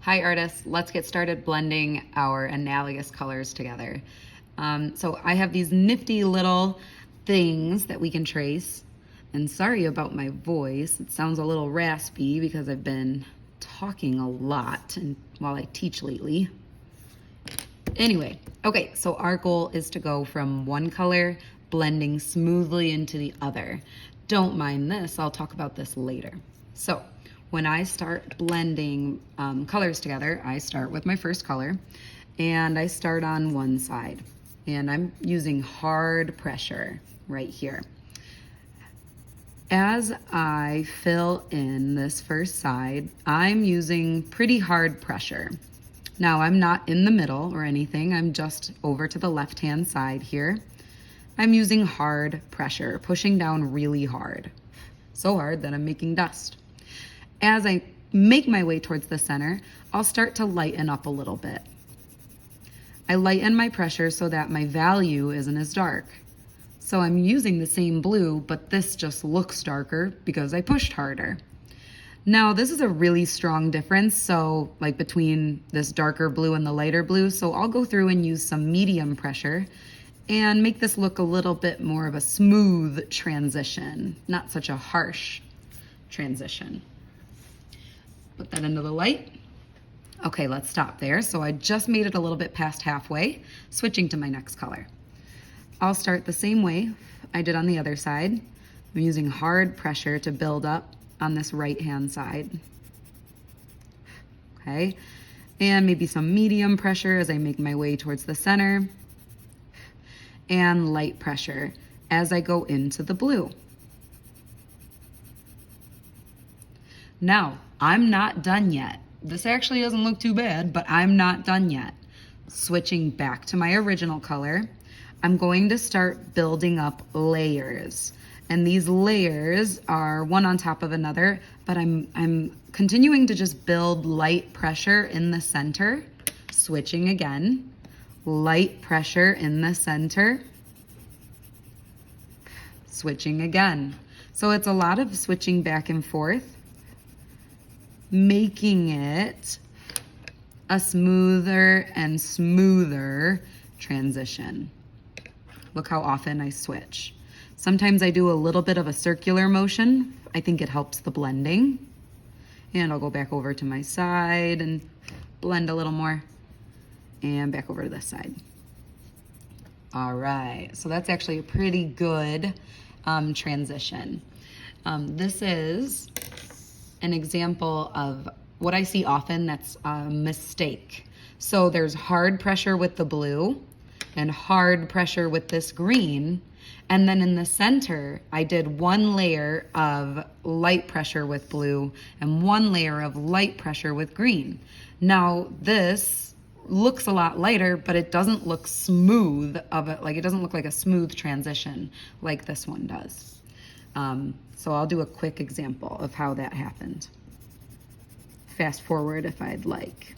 Hi artists, let's get started blending our analogous colors together. So I have these nifty little things that we can trace. And sorry about my voice, it sounds a little raspy because I've been talking a lot while I teach lately. Anyway, okay, so our goal is to go from one color blending smoothly into the other. Don't mind this, I'll talk about this later. So when I start blending colors together, I start with my first color and I start on one side and I'm using hard pressure right here. As I fill in this first side, I'm using pretty hard pressure. Now I'm not in the middle or anything, I'm just over to the left-hand side here. I'm using hard pressure, pushing down really hard. So hard that I'm making dust. As I make my way towards the center, I'll start to lighten up a little bit. I lighten my pressure so that my value isn't as dark. So I'm using the same blue, but this just looks darker because I pushed harder. Now this is a really strong difference, so like between this darker blue and the lighter blue, so I'll go through and use some medium pressure and make this look a little bit more of a smooth transition, not such a harsh transition. Put that into the light. Okay, let's stop there. So I just made it a little bit past halfway, switching to my next color. I'll start the same way I did on the other side. I'm using hard pressure to build up on this right-hand side. Okay, and maybe some medium pressure as I make my way towards the center, and light pressure as I go into the blue. Now, I'm not done yet. This actually doesn't look too bad, but I'm not done yet. Switching back to my original color, I'm going to start building up layers. And these layers are one on top of another, but I'm continuing to just build light pressure in the center. Switching again, light pressure in the center. Switching again. So it's a lot of switching back and forth, making it a smoother and smoother transition. Look how often I switch. Sometimes I do a little bit of a circular motion. I think it helps the blending. And I'll go back over to my side and blend a little more. And back over to this side. All right, so that's actually a pretty good transition. This is an example of what I see often that's a mistake. So there's hard pressure with the blue and hard pressure with this green. And then in the center, I did one layer of light pressure with blue and one layer of light pressure with green. Now this looks a lot lighter, but it doesn't look smooth it doesn't look like a smooth transition like this one does. So I'll do a quick example of how that happened. Fast forward if I'd like.